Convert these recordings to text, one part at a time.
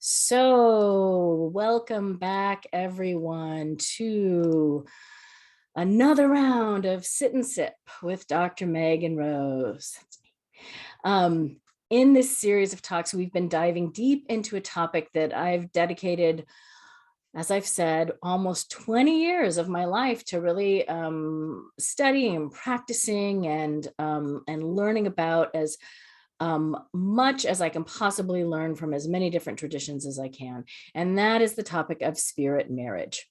So, welcome back, everyone, to another round of Sit and Sip with Dr. Megan Rose. That's me. In this series of talks, we've been diving deep into a topic that I've dedicated, as I've said, almost 20 years of my life to really studying and practicing and learning about as much as I can possibly learn from as many different traditions as I can. And that is the topic of spirit marriage.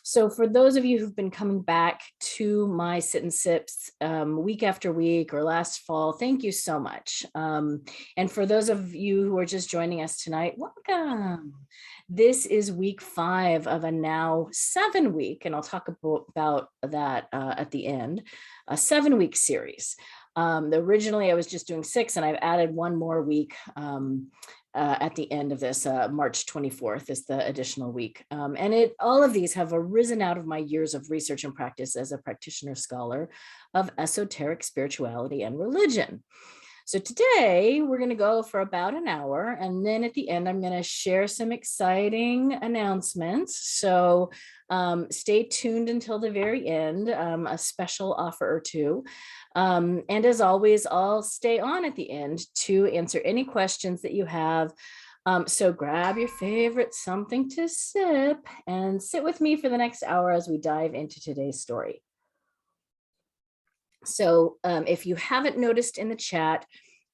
So for those of you who've been coming back to my sit and sips week after week or last fall, thank you so much. And for those of you who are just joining us tonight, welcome. This is week 5 of a now 7-week, and I'll talk about that at the end, a 7-week series. Originally, I was just doing 6, and I've added one more week at the end of this. March 24th is the additional week. And all of these have arisen out of my years of research and practice as a practitioner scholar of esoteric spirituality and religion. So today we're going to go for about an hour, and then at the end I'm going to share some exciting announcements. So stay tuned until the very end, a special offer or two. And as always, I'll stay on at the end to answer any questions that you have. So grab your favorite something to sip and sit with me for the next hour as we dive into today's story. So if you haven't noticed in the chat,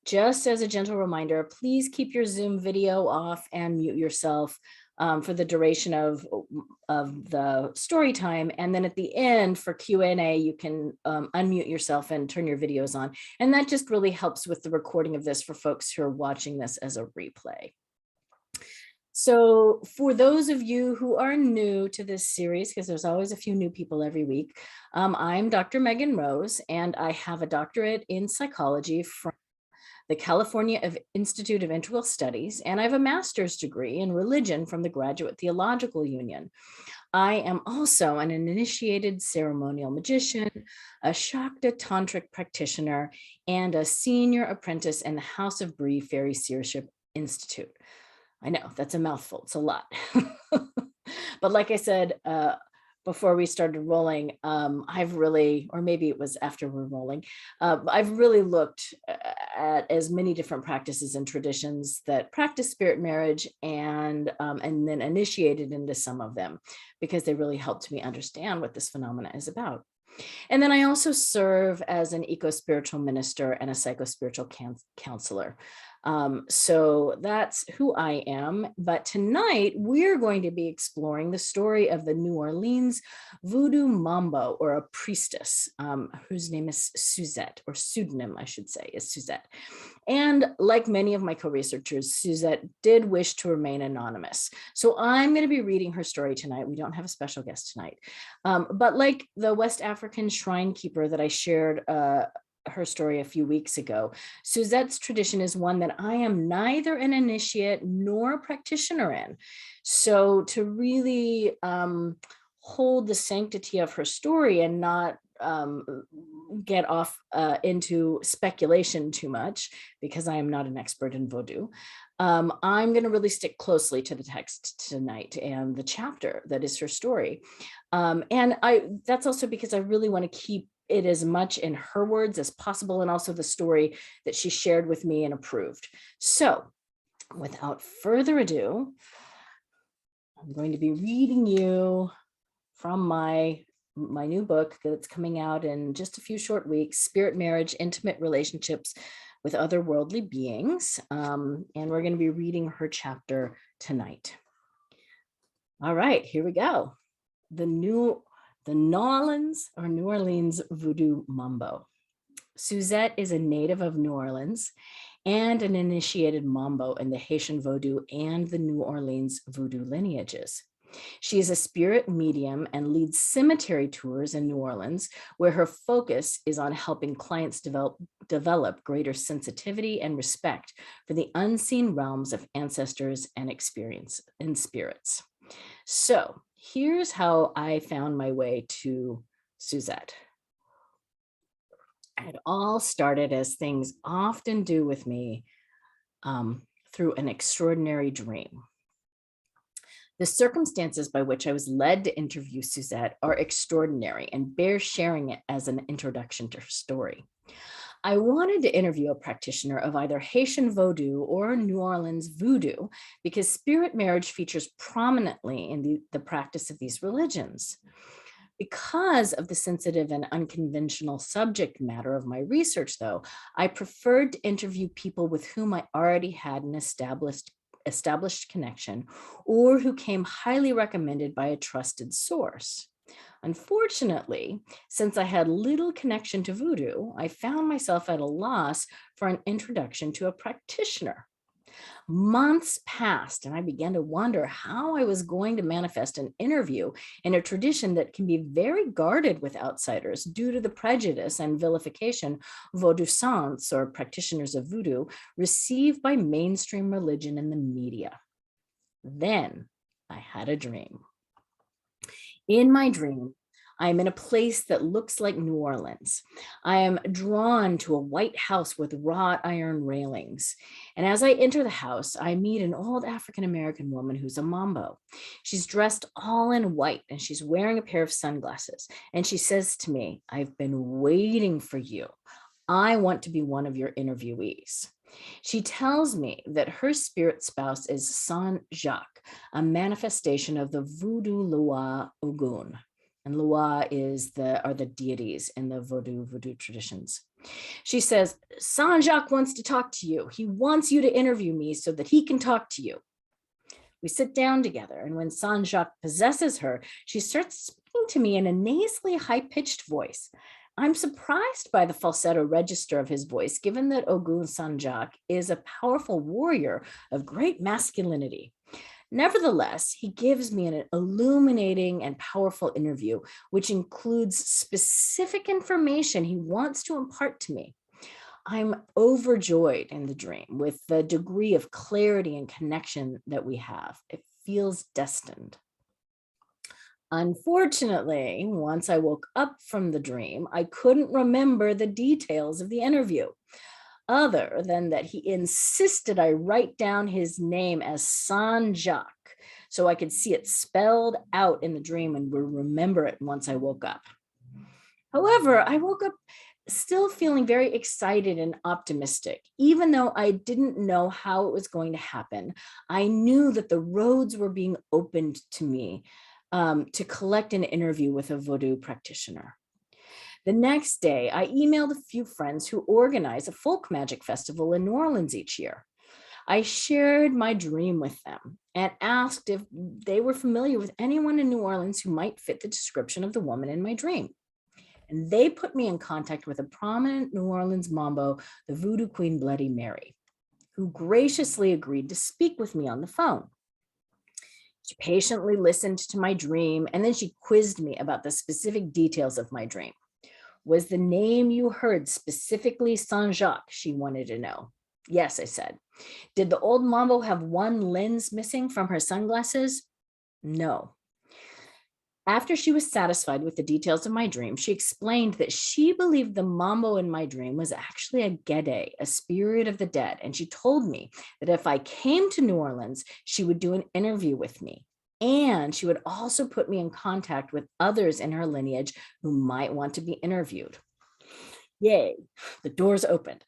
just as a gentle reminder, please keep your Zoom video off and mute yourself for the duration of the story time. And then at the end for Q&A, you can unmute yourself and turn your videos on. And that just really helps with the recording of this for folks who are watching this as a replay. So for those of you who are new to this series, because there's always a few new people every week, I'm Dr. Megan Rose, and I have a doctorate in psychology from the California Institute of Integral Studies, and I have a master's degree in religion from the Graduate Theological Union. I am also an initiated ceremonial magician, a Shakta Tantric practitioner, and a senior apprentice in the House of Bree Fairy Seership Institute. I know that's a mouthful, it's a lot. But like I said, before we started rolling, I've really, or maybe it was after we're rolling, I've really looked at as many different practices and traditions that practice spirit marriage and then initiated into some of them because they really helped me understand what this phenomena is about. And then I also serve as an eco-spiritual minister and a psycho-spiritual counselor. So that's who I am. But tonight we're going to be exploring the story of the New Orleans Voodoo Mambo, or a priestess, whose name is Suzette, or pseudonym, I should say, is Suzette. And like many of my co-researchers, Suzette did wish to remain anonymous. So I'm going to be reading her story tonight. We don't have a special guest tonight. But like the West African shrine keeper that I shared her story a few weeks ago, Suzette's tradition is one that I am neither an initiate nor a practitioner in. So to really hold the sanctity of her story and not get off into speculation too much, because I am not an expert in Vodou, I'm going to really stick closely to the text tonight and the chapter that is her story. And that's also because I really want to keep it as much in her words as possible, and also the story that she shared with me and approved. So without further ado, I'm going to be reading you from my new book that's coming out in just a few short weeks, Spirit Marriage, Intimate Relationships with Otherworldly Beings. And we're going to be reading her chapter tonight. All right, here we go. The New Orleans Voodoo Mambo. Suzette is a native of New Orleans and an initiated Mambo in the Haitian Vodou and the New Orleans Voodoo lineages. She is a spirit medium and leads cemetery tours in New Orleans, where her focus is on helping clients develop greater sensitivity and respect for the unseen realms of ancestors and experience in spirits. So here's how I found my way to Suzette. It all started, as things often do with me, through an extraordinary dream. The circumstances by which I was led to interview Suzette are extraordinary and bear sharing it as an introduction to her story. I wanted to interview a practitioner of either Haitian Vodou or New Orleans Voodoo because spirit marriage features prominently in the practice of these religions. Because of the sensitive and unconventional subject matter of my research, though, I preferred to interview people with whom I already had an established connection or who came highly recommended by a trusted source. Unfortunately, since I had little connection to voodoo, I found myself at a loss for an introduction to a practitioner. Months passed, and I began to wonder how I was going to manifest an interview in a tradition that can be very guarded with outsiders due to the prejudice and vilification Vaudouxants, or practitioners of voodoo, receive by mainstream religion and the media. Then I had a dream. In my dream, I am in a place that looks like New Orleans. I am drawn to a white house with wrought iron railings. And as I enter the house, I meet an old African-American woman who's a mambo. She's dressed all in white and she's wearing a pair of sunglasses. And she says to me, "I've been waiting for you. I want to be one of your interviewees." She tells me that her spirit spouse is Saint Jacques, a manifestation of the Voodoo Loa Ogun. And Loa are the deities in the Voodoo traditions. She says, "Saint Jacques wants to talk to you. He wants you to interview me so that he can talk to you." We sit down together, and when Saint Jacques possesses her, she starts speaking to me in a nasally, high-pitched voice. I'm surprised by the falsetto register of his voice, given that Ogun Saint Jacques is a powerful warrior of great masculinity. Nevertheless, he gives me an illuminating and powerful interview, which includes specific information he wants to impart to me. I'm overjoyed in the dream with the degree of clarity and connection that we have. It feels destined. Unfortunately, once I woke up from the dream, I couldn't remember the details of the interview, other than that he insisted I write down his name as Saint Jacques so I could see it spelled out in the dream and would remember it once I woke up. However, I woke up still feeling very excited and optimistic. Even though I didn't know how it was going to happen, I knew that the roads were being opened to me to collect an interview with a Vodou practitioner. The next day, I emailed a few friends who organize a folk magic festival in New Orleans each year. I shared my dream with them and asked if they were familiar with anyone in New Orleans who might fit the description of the woman in my dream. And they put me in contact with a prominent New Orleans mambo, the Voodoo Queen Bloody Mary, who graciously agreed to speak with me on the phone. She patiently listened to my dream, and then she quizzed me about the specific details of my dream. Was the name you heard specifically Saint Jacques? She wanted to know. Yes, I said. Did the old mambo have one lens missing from her sunglasses? No. After she was satisfied with the details of my dream, she explained that she believed the mambo in my dream was actually a gede, a spirit of the dead. And she told me that if I came to New Orleans, she would do an interview with me. And she would also put me in contact with others in her lineage who might want to be interviewed. Yay, the doors opened.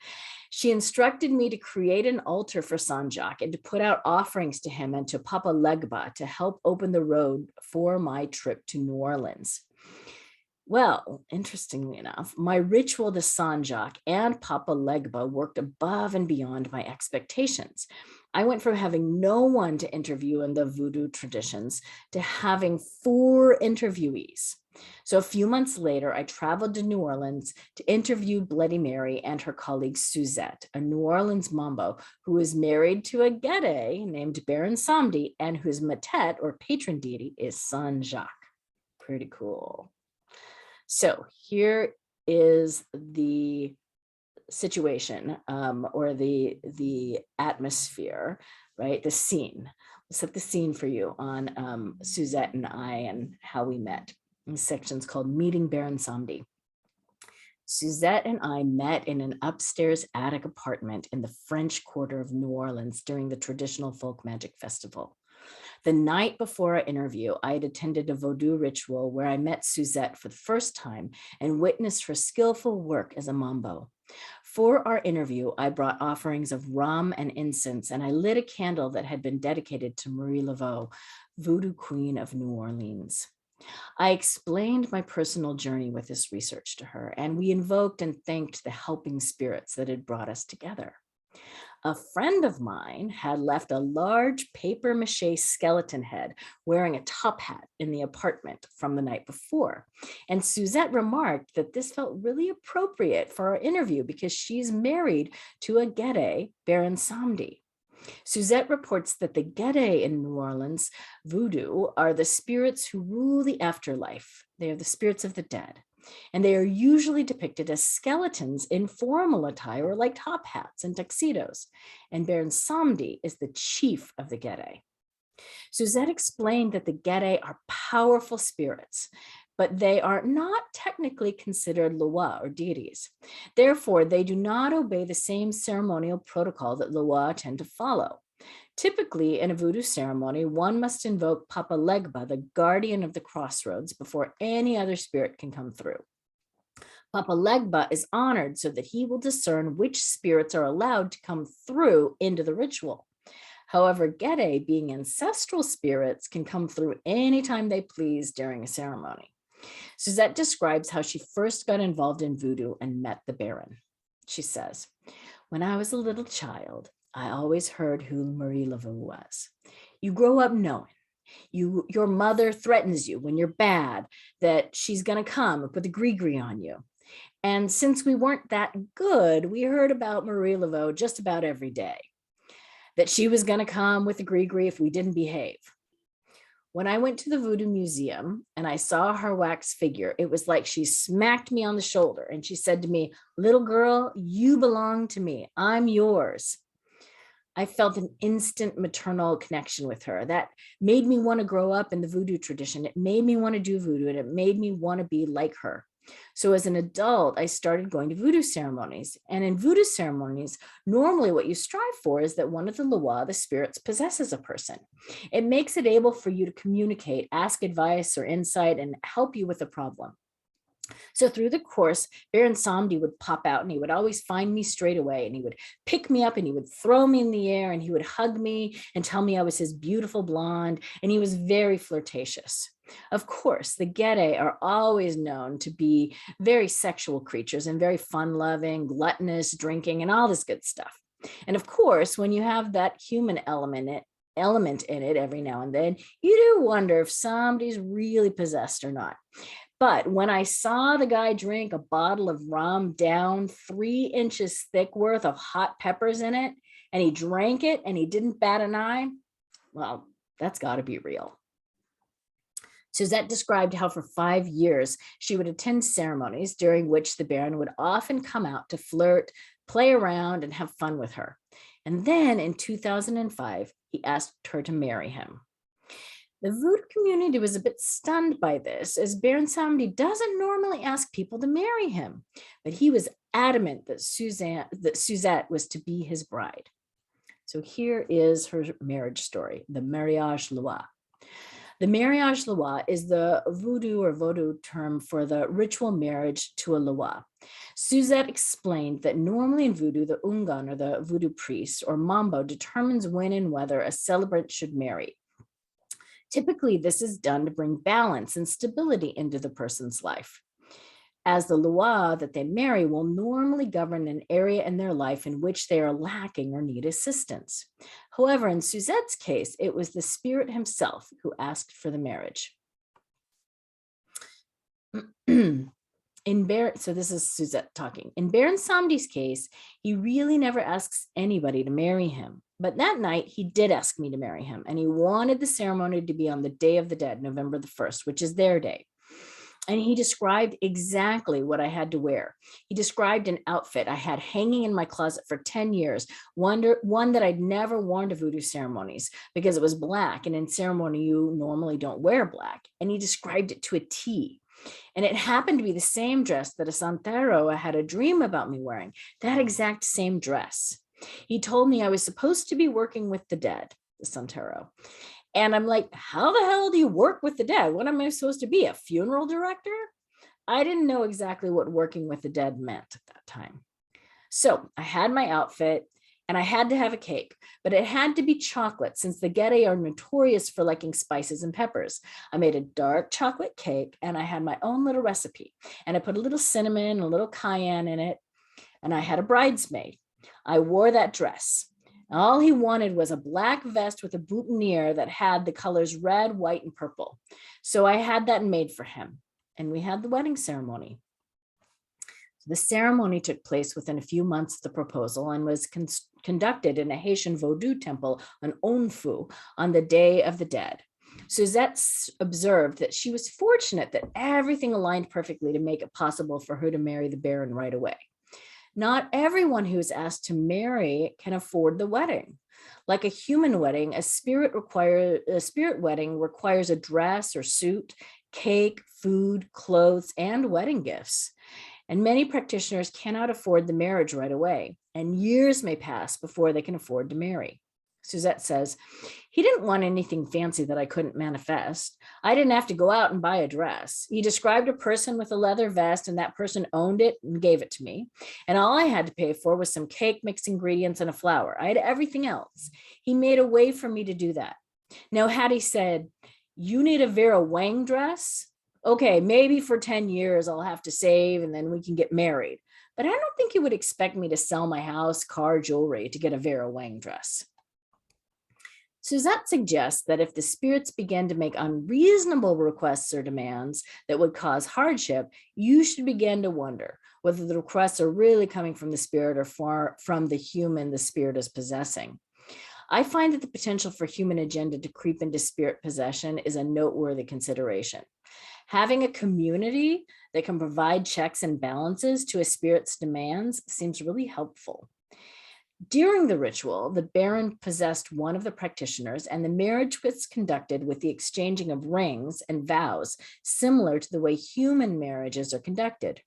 She instructed me to create an altar for Saint Jacques and to put out offerings to him and to Papa Legba to help open the road for my trip to New Orleans. Well, interestingly enough, my ritual to Saint Jacques and Papa Legba worked above and beyond my expectations. I went from having no one to interview in the voodoo traditions to having 4 interviewees. So a few months later, I traveled to New Orleans to interview Bloody Mary and her colleague Suzette, a New Orleans mambo who is married to a gede named Baron Samedi and whose matet, or patron deity, is Saint Jacques. Pretty cool. So here is the situation, or the atmosphere, right? The scene. We'll set the scene for you on Suzette and I and how we met. This section's called Meeting Baron Samedi. Suzette and I met in an upstairs attic apartment in the French Quarter of New Orleans during the traditional folk magic festival. The night before our interview, I had attended a Vodou ritual where I met Suzette for the first time and witnessed her skillful work as a mambo. For our interview, I brought offerings of rum and incense, and I lit a candle that had been dedicated to Marie Laveau, Voodoo Queen of New Orleans. I explained my personal journey with this research to her, and we invoked and thanked the helping spirits that had brought us together. A friend of mine had left a large paper mache skeleton head wearing a top hat in the apartment from the night before. And Suzette remarked that this felt really appropriate for our interview because she's married to a Gede, Baron Samdi. Suzette reports that the Gede in New Orleans, Voodoo, are the spirits who rule the afterlife. They are the spirits of the dead. And they are usually depicted as skeletons in formal attire like top hats and tuxedos. And Baron Samdi is the chief of the Gede. Suzette explained that the Gede are powerful spirits, but they are not technically considered Loa or deities. Therefore, they do not obey the same ceremonial protocol that Loa tend to follow. Typically, in a voodoo ceremony, one must invoke Papa Legba, the guardian of the crossroads, before any other spirit can come through. Papa Legba is honored so that he will discern which spirits are allowed to come through into the ritual. However, Gede, being ancestral spirits, can come through anytime they please during a ceremony. Suzette describes how she first got involved in voodoo and met the Baron. She says, "When I was a little child, I always heard who Marie Laveau was. You grow up knowing. Your mother threatens you when you're bad that she's going to come and put the gree-gree on you. And since we weren't that good, we heard about Marie Laveau just about every day, that she was going to come with the gree-gree if we didn't behave. When I went to the Voodoo Museum and I saw her wax figure, it was like she smacked me on the shoulder and she said to me, 'Little girl, you belong to me. I'm yours.' I felt an instant maternal connection with her that made me want to grow up in the voodoo tradition. It made me want to do voodoo and it made me want to be like her. So as an adult, I started going to voodoo ceremonies. And in voodoo ceremonies, normally what you strive for is that one of the Loa, the spirits, possesses a person. It makes it able for you to communicate, ask advice or insight, and help you with a problem. So through the course, Baron Samdi would pop out and he would always find me straight away and he would pick me up and he would throw me in the air and he would hug me and tell me I was his beautiful blonde, and he was very flirtatious. Of course, the Gede are always known to be very sexual creatures and very fun-loving, gluttonous, drinking, and all this good stuff. And of course, when you have that human element in it every now and then, you do wonder if somebody's really possessed or not. But when I saw the guy drink a bottle of rum down 3 inches thick worth of hot peppers in it, and he drank it and he didn't bat an eye, well, that's got to be real. Suzette described how for 5 years she would attend ceremonies during which the Baron would often come out to flirt, play around, and have fun with her. And then in 2005, he asked her to marry him. The voodoo community was a bit stunned by this, as Baron Samdi doesn't normally ask people to marry him, but he was adamant that Suzette was to be his bride. So here is her marriage story, the mariage loi. The mariage loi is the voodoo or Vodou term for the ritual marriage to a loi. Suzette explained that normally in voodoo, the ungan or the voodoo priest or mambo determines when and whether a celebrant should marry. Typically, this is done to bring balance and stability into the person's life, as the loi that they marry will normally govern an area in their life in which they are lacking or need assistance. However, in Suzette's case, it was the spirit himself who asked for the marriage. So this is Suzette talking. In Baron Samdi's case, he really never asks anybody to marry him. But that night, he did ask me to marry him, and he wanted the ceremony to be on the Day of the Dead, November the 1st, which is their day. And he described exactly what I had to wear. He described an outfit I had hanging in my closet for 10 years, one that I'd never worn to voodoo ceremonies because it was black, and in ceremony, you normally don't wear black. And he described it to a T. And it happened to be the same dress that a santero had a dream about me wearing, that exact same dress. He told me I was supposed to be working with the dead, the santero, And I'm like, how the hell do you work with the dead? What am I supposed to be, a funeral director? I didn't know exactly what working with the dead meant at that time. So I had my outfit and I had to have a cake, but it had to be chocolate since the Gede are notorious for liking spices and peppers. I made a dark chocolate cake and I had my own little recipe, and I put a little cinnamon, a little cayenne in it, and I had a bridesmaid. I wore that dress. All he wanted was a black vest with a boutonniere that had the colors red, white, and purple. So I had that made for him, and we had the wedding ceremony. The ceremony took place within a few months of the proposal and was conducted in a Haitian Vodou temple on Onfu on the Day of the Dead. Suzette observed that she was fortunate that everything aligned perfectly to make it possible for her to marry the Baron right away. Not everyone who is asked to marry can afford the wedding. Like a human wedding, a spirit wedding requires a dress or suit, cake, food, clothes, and wedding gifts. And many practitioners cannot afford the marriage right away, and years may pass before they can afford to marry. Suzette says, he didn't want anything fancy that I couldn't manifest. I didn't have to go out and buy a dress. He described a person with a leather vest, and that person owned it and gave it to me. And all I had to pay for was some cake, mixed ingredients, and a flower. I had everything else. He made a way for me to do that. Now, had he said, you need a Vera Wang dress? Okay, maybe for 10 years I'll have to save and then we can get married. But I don't think he would expect me to sell my house, car, jewelry to get a Vera Wang dress. Suzette suggests that if the spirits begin to make unreasonable requests or demands that would cause hardship, you should begin to wonder whether the requests are really coming from the spirit or from the human the spirit is possessing. I find that the potential for human agenda to creep into spirit possession is a noteworthy consideration. Having a community that can provide checks and balances to a spirit's demands seems really helpful. During the ritual, the Baron possessed one of the practitioners, and the marriage was conducted with the exchanging of rings and vows, similar to the way human marriages are conducted.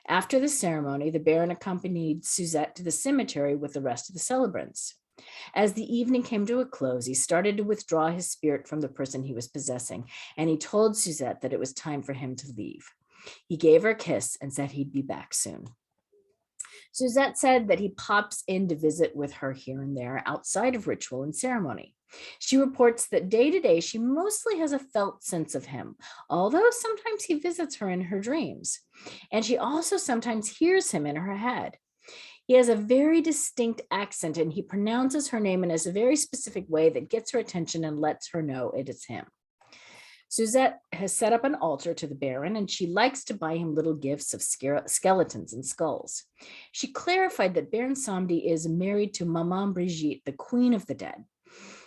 After the ceremony, the Baron accompanied Suzette to the cemetery with the rest of the celebrants. As the evening came to a close, he started to withdraw his spirit from the person he was possessing, and he told Suzette that it was time for him to leave. He gave her a kiss and said he'd be back soon. Suzette said that he pops in to visit with her here and there outside of ritual and ceremony. She reports that day to day, she mostly has a felt sense of him, although sometimes he visits her in her dreams. And she also sometimes hears him in her head. He has a very distinct accent, and he pronounces her name in a very specific way that gets her attention and lets her know it is him. Suzette has set up an altar to the Baron, and she likes to buy him little gifts of skeletons and skulls. She clarified that Baron Samedi is married to Maman Brigitte, the queen of the dead.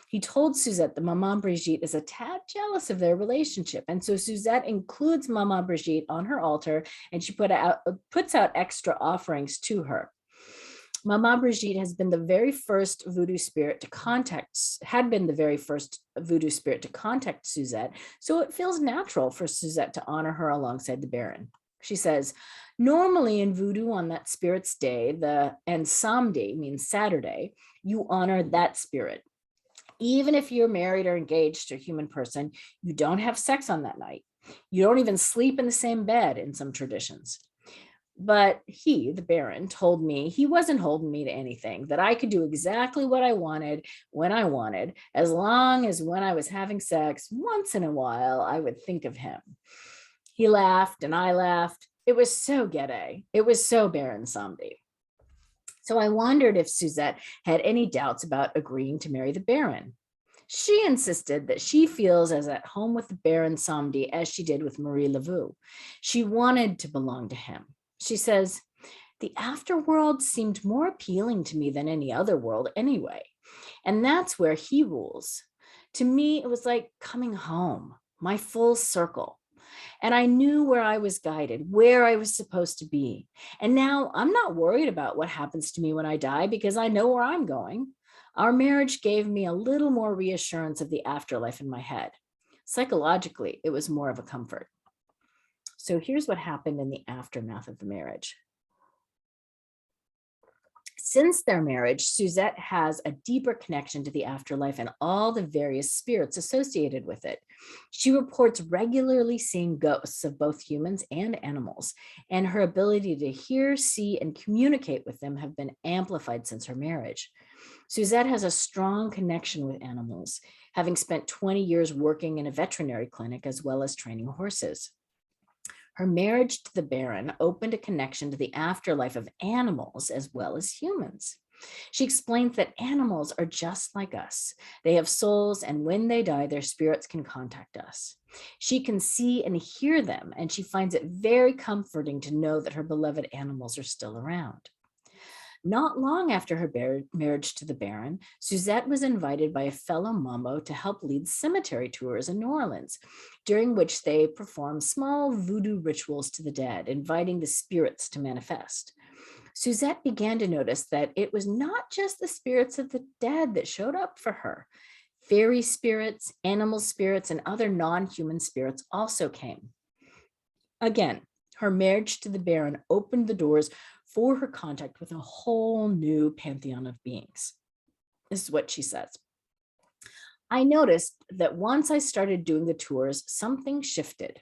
He told Suzette that Maman Brigitte is a tad jealous of their relationship, and so Suzette includes Maman Brigitte on her altar, and she puts out extra offerings to her. Maman Brigitte has been the very first voodoo spirit to contact Suzette, so it feels natural for Suzette to honor her alongside the Baron. She says, normally in voodoo on that spirit's day, and Samedi means Saturday, you honor that spirit. Even if you're married or engaged to a human person, you don't have sex on that night. You don't even sleep in the same bed in some traditions. But he, the Baron, told me he wasn't holding me to anything, that I could do exactly what I wanted when I wanted, as long as when I was having sex, once in a while, I would think of him. He laughed and I laughed. It was so Gede. It was so Baron Samedi. So I wondered if Suzette had any doubts about agreeing to marry the Baron. She insisted that she feels as at home with the Baron Samedi as she did with Marie Laveau. She wanted to belong to him. She says, the afterworld seemed more appealing to me than any other world anyway. And that's where he rules. To me, it was like coming home, my full circle. And I knew where I was guided, where I was supposed to be. And now I'm not worried about what happens to me when I die because I know where I'm going. Our marriage gave me a little more reassurance of the afterlife in my head. Psychologically, it was more of a comfort. So here's what happened in the aftermath of the marriage. Since their marriage, Suzette has a deeper connection to the afterlife and all the various spirits associated with it. She reports regularly seeing ghosts of both humans and animals, and her ability to hear, see, and communicate with them have been amplified since her marriage. Suzette has a strong connection with animals, having spent 20 years working in a veterinary clinic as well as training horses. Her marriage to the Baron opened a connection to the afterlife of animals as well as humans. She explains that animals are just like us. They have souls, and when they die, their spirits can contact us. She can see and hear them, and she finds it very comforting to know that her beloved animals are still around. Not long after her marriage to the Baron, Suzette was invited by a fellow Mambo to help lead cemetery tours in New Orleans, during which they perform small voodoo rituals to the dead, inviting the spirits to manifest. Suzette began to notice that it was not just the spirits of the dead that showed up for her. Fairy spirits, animal spirits, and other non-human spirits also came. Again, her marriage to the Baron opened the doors for her contact with a whole new pantheon of beings. This is what she says. I noticed that once I started doing the tours, something shifted.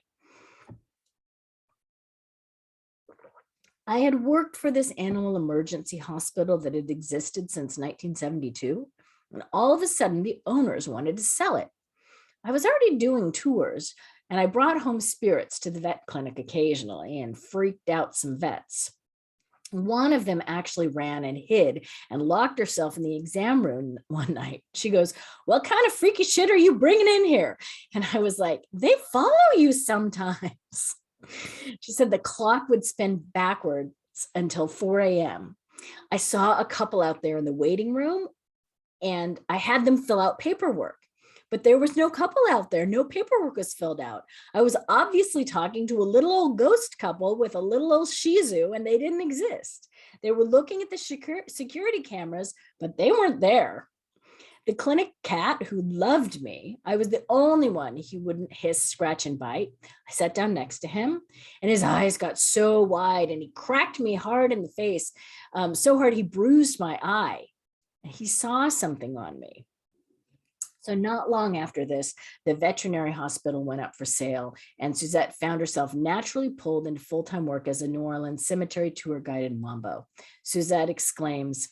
I had worked for this animal emergency hospital that had existed since 1972, and all of a sudden the owners wanted to sell it. I was already doing tours, and I brought home spirits to the vet clinic occasionally and freaked out some vets. One of them actually ran and hid and locked herself in the exam room one night. She goes, "What kind of freaky shit are you bringing in here?" And I was like, "They follow you sometimes." She said the clock would spin backwards until 4 a.m. I saw a couple out there in the waiting room, and I had them fill out paperwork. But there was no couple out there. No paperwork was filled out. I was obviously talking to a little old ghost couple with a little old Shih Tzu, and they didn't exist. They were looking at the security cameras, but they weren't there. The clinic cat, who loved me, I was the only one he wouldn't hiss, scratch, and bite. I sat down next to him, and his eyes got so wide, and he cracked me hard in the face, so hard he bruised my eye. And he saw something on me. So not long after this, the veterinary hospital went up for sale, and Suzette found herself naturally pulled into full-time work as a New Orleans cemetery tour guide in Mambo. Suzette exclaims,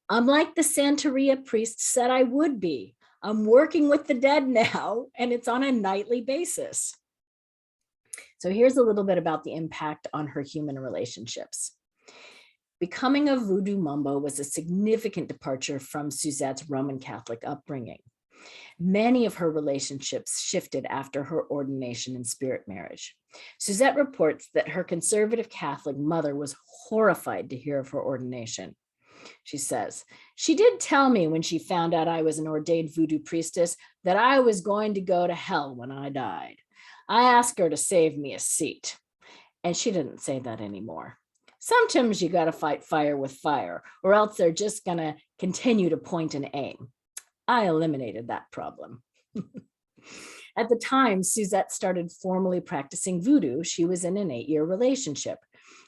"I'm like the Santeria priest said I would be. I'm working with the dead now, and it's on a nightly basis." So here's a little bit about the impact on her human relationships. Becoming a Voodoo Mambo was a significant departure from Suzette's Roman Catholic upbringing. Many of her relationships shifted after her ordination and spirit marriage. Suzette reports that her conservative Catholic mother was horrified to hear of her ordination. She says, "She did tell me when she found out I was an ordained voodoo priestess that I was going to go to hell when I died. I asked her to save me a seat." And she didn't say that anymore. Sometimes you got to fight fire with fire, or else they're just going to continue to point and aim. I eliminated that problem. At the time Suzette started formally practicing voodoo, she was in an 8-year relationship.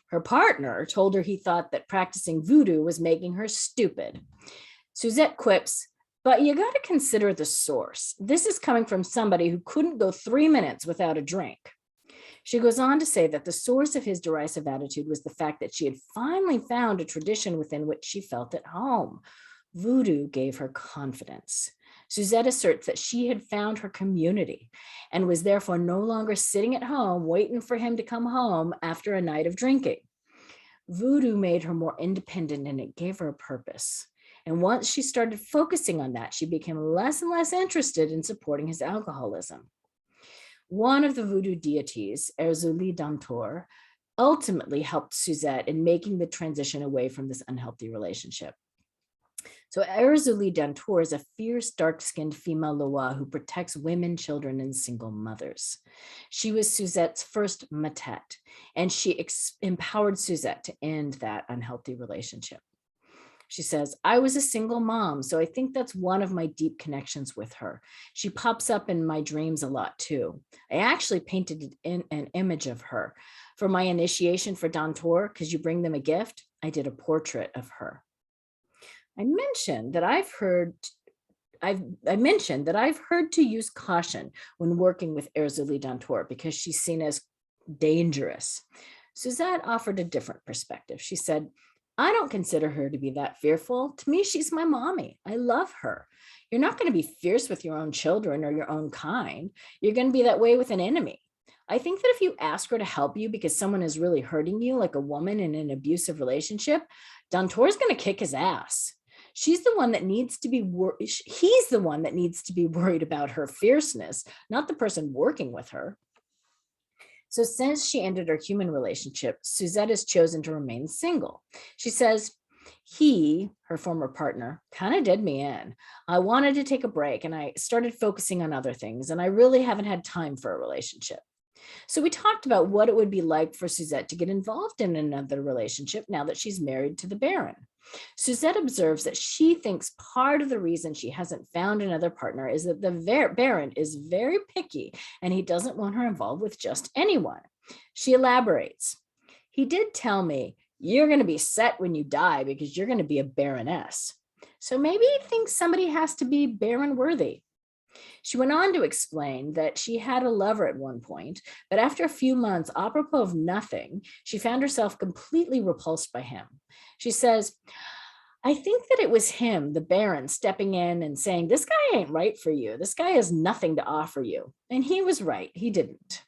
Her partner told her he thought that practicing voodoo was making her stupid. Suzette quips, "But you got to consider the source. This is coming from somebody who couldn't go 3 minutes without a drink." She goes on to say that the source of his derisive attitude was the fact that she had finally found a tradition within which she felt at home. Voodoo gave her confidence. Suzette asserts that she had found her community and was therefore no longer sitting at home waiting for him to come home after a night of drinking. Voodoo made her more independent, and it gave her a purpose. And once she started focusing on that, she became less and less interested in supporting his alcoholism. One of the voodoo deities, Erzulie Dantour, ultimately helped Suzette in making the transition away from this unhealthy relationship. So Erzulie Dantour is a fierce, dark-skinned female Loa who protects women, children, and single mothers. She was Suzette's first matet, and she empowered Suzette to end that unhealthy relationship. She says, "I was a single mom, so I think that's one of my deep connections with her. She pops up in my dreams a lot too. I actually painted an image of her. For my initiation for Dantour, because you bring them a gift, I did a portrait of her." I mentioned that I mentioned that I've heard to use caution when working with Erzuli Dantour because she's seen as dangerous. Suzette offered a different perspective. She said, I don't consider her to be that fearful. To me, she's my mommy. I love her. You're not going to be fierce with your own children or your own kind. You're going to be that way with an enemy. I think that if you ask her to help you because someone is really hurting you, like a woman in an abusive relationship, Dantour is going to kick his ass. She's the one that needs to be he's the one that needs to be worried about her fierceness, not the person working with her. So since she ended her human relationship, Suzette has chosen to remain single. She says, he, her former partner, kind of did me in. I wanted to take a break and I started focusing on other things, and I really haven't had time for a relationship. So we talked about what it would be like for Suzette to get involved in another relationship now that she's married to the Baron. Suzette observes that she thinks part of the reason she hasn't found another partner is that the Baron is very picky and he doesn't want her involved with just anyone. She elaborates, he did tell me, you're going to be set when you die because you're going to be a Baroness. So maybe he thinks somebody has to be Baron worthy. She went on to explain that she had a lover at one point, but after a few months, apropos of nothing, she found herself completely repulsed by him. She says, I think that it was him, the Baron, stepping in and saying, this guy ain't right for you. This guy has nothing to offer you. And he was right. He didn't.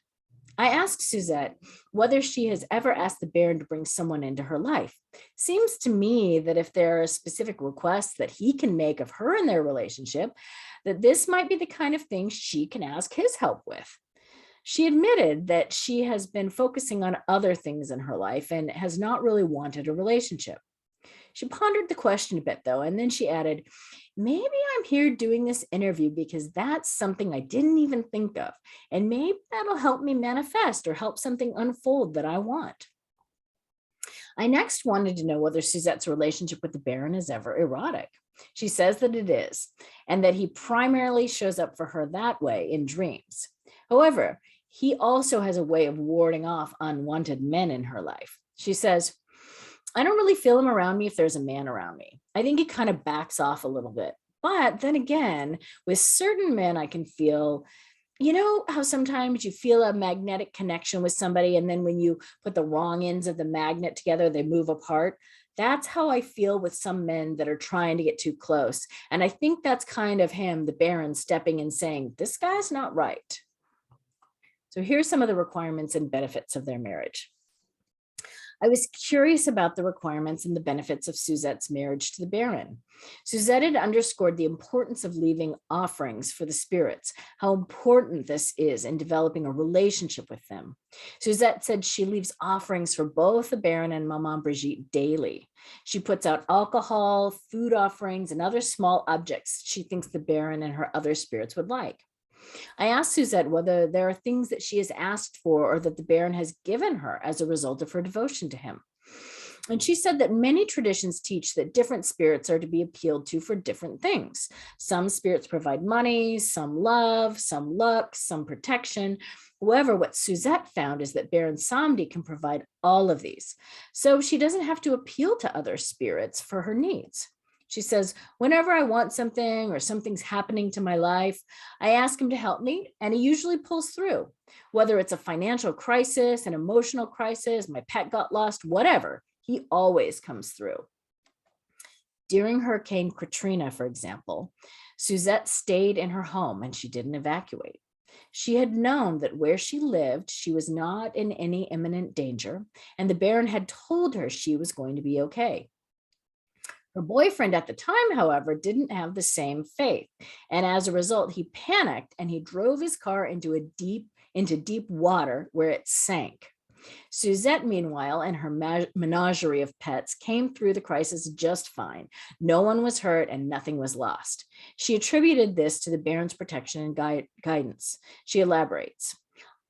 I asked Suzette whether she has ever asked the Baron to bring someone into her life. Seems to me that if there are specific requests that he can make of her in their relationship, that this might be the kind of thing she can ask his help with. She admitted that she has been focusing on other things in her life and has not really wanted a relationship. She pondered the question a bit, though, and then she added, maybe I'm here doing this interview because that's something I didn't even think of, and maybe that'll help me manifest or help something unfold that I want. I next wanted to know whether Suzette's relationship with the Baron is ever erotic. She says that it is, and that he primarily shows up for her that way in dreams. However, he also has a way of warding off unwanted men in her life. She says, I don't really feel him around me if there's a man around me. I think he kind of backs off a little bit. But then again, with certain men, I can feel, you know, how sometimes you feel a magnetic connection with somebody, and then when you put the wrong ends of the magnet together, they move apart. That's how I feel with some men that are trying to get too close. And I think that's kind of him, the Baron, stepping in saying, this guy's not right. So here's some of the requirements and benefits of their marriage. I was curious about the requirements and the benefits of Suzette's marriage to the Baron. Suzette had underscored the importance of leaving offerings for the spirits, how important this is in developing a relationship with them. Suzette said she leaves offerings for both the Baron and Maman Brigitte daily. She puts out alcohol, food offerings, and other small objects she thinks the Baron and her other spirits would like. I asked Suzette whether there are things that she has asked for or that the Baron has given her as a result of her devotion to him. And she said that many traditions teach that different spirits are to be appealed to for different things. Some spirits provide money, some love, some luck, some protection. However, what Suzette found is that Baron Samedi can provide all of these. So she doesn't have to appeal to other spirits for her needs. She says, whenever I want something or something's happening to my life, I ask him to help me, and he usually pulls through. Whether it's a financial crisis, an emotional crisis, my pet got lost, whatever, he always comes through. During Hurricane Katrina, for example, Suzette stayed in her home and she didn't evacuate. She had known that where she lived, she was not in any imminent danger, and the Baron had told her she was going to be okay. Her boyfriend at the time, however, didn't have the same faith. And as a result, he panicked and he drove his car into deep water where it sank. Suzette, meanwhile, and her menagerie of pets came through the crisis just fine. No one was hurt and nothing was lost. She attributed this to the Baron's protection and guidance. She elaborates.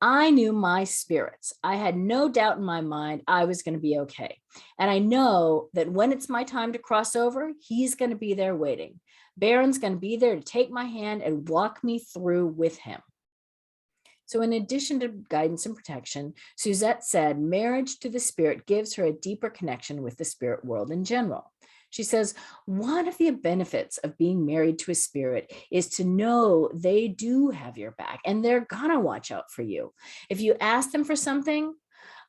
I knew my spirits. I had no doubt in my mind I was going to be okay. And I know that when it's my time to cross over, he's going to be there waiting. Baron's going to be there to take my hand and walk me through with him. So in addition to guidance and protection, Suzette said marriage to the spirit gives her a deeper connection with the spirit world in general. She says, one of the benefits of being married to a spirit is to know they do have your back and they're gonna watch out for you. If you ask them for something,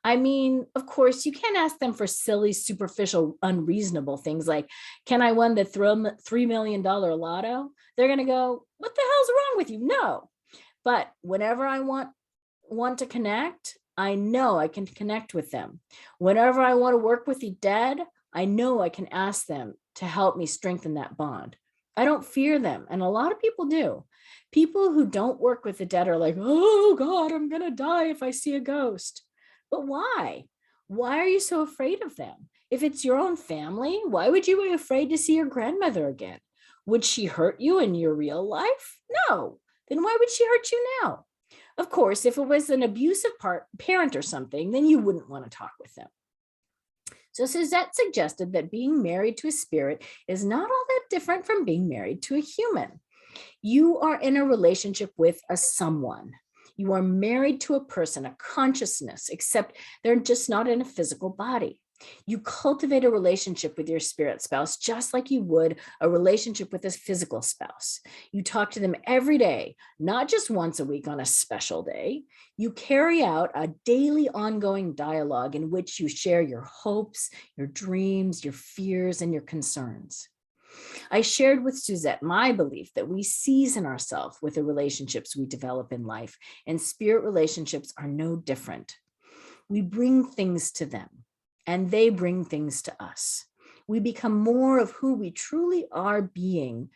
I mean, of course, you can't ask them for silly, superficial, unreasonable things like, can I win the $3 million lotto? They're going to go, what the hell's wrong with you? No. But whenever I want to connect, I know I can connect with them. Whenever I want to work with the dead, I know I can ask them to help me strengthen that bond. I don't fear them. And a lot of people do. People who don't work with the dead are like, oh God, I'm going to die if I see a ghost. But why? Why are you so afraid of them? If it's your own family, why would you be afraid to see your grandmother again? Would she hurt you in your real life? No. Then why would she hurt you now? Of course, if it was an abusive parent or something, then you wouldn't want to talk with them. So Suzette suggested that being married to a spirit is not all that different from being married to a human. You are in a relationship with a someone. You are married to a person, a consciousness, except they're just not in a physical body. You cultivate a relationship with your spirit spouse just like you would a relationship with a physical spouse. You talk to them every day, not just once a week on a special day. You carry out a daily ongoing dialogue in which you share your hopes, your dreams, your fears, and your concerns. I shared with Suzette my belief that we season ourselves with the relationships we develop in life, and spirit relationships are no different. We bring things to them, and they bring things to us. We become more of who we truly are being.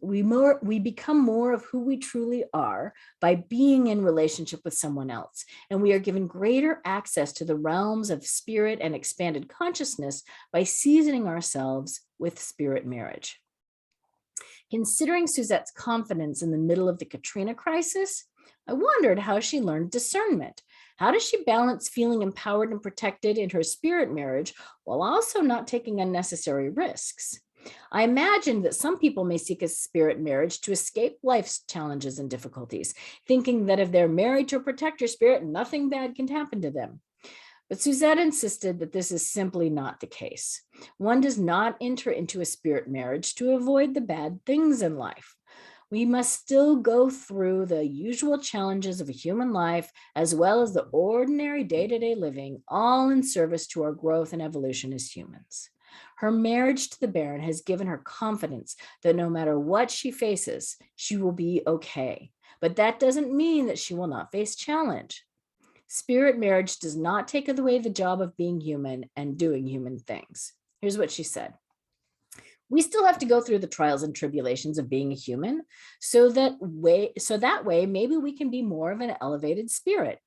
We become more of who we truly are by being in relationship with someone else. And we are given greater access to the realms of spirit and expanded consciousness by seasoning ourselves with spirit marriage. Considering Suzette's confidence in the middle of the Katrina crisis, I wondered how she learned discernment. How does she balance feeling empowered and protected in her spirit marriage while also not taking unnecessary risks? I imagined that some people may seek a spirit marriage to escape life's challenges and difficulties, thinking that if they're married to a protector spirit, nothing bad can happen to them. But Suzette insisted that this is simply not the case. One does not enter into a spirit marriage to avoid the bad things in life. We must still go through the usual challenges of a human life, as well as the ordinary day-to-day living, all in service to our growth and evolution as humans. Her marriage to the Baron has given her confidence that no matter what she faces, she will be okay. But that doesn't mean that she will not face challenge. Spirit marriage does not take away the job of being human and doing human things. Here's what she said. We still have to go through the trials and tribulations of being a human, so that way maybe we can be more of an elevated spirit.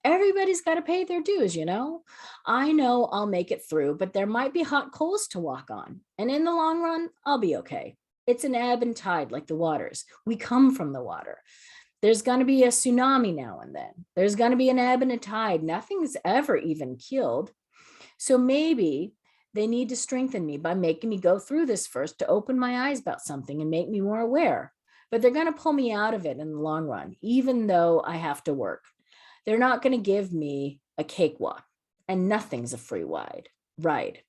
Everybody's got to pay their dues, you know. I know I'll make it through, but there might be hot coals to walk on. And in the long run, I'll be okay. It's an ebb and tide like the waters. We come from the water. There's going to be a tsunami now and then. There's going to be an ebb and a tide. Nothing's ever even keeled. So maybe they need to strengthen me by making me go through this first to open my eyes about something and make me more aware. But they're going to pull me out of it in the long run, even though I have to work. They're not going to give me a cakewalk, and nothing's a free ride.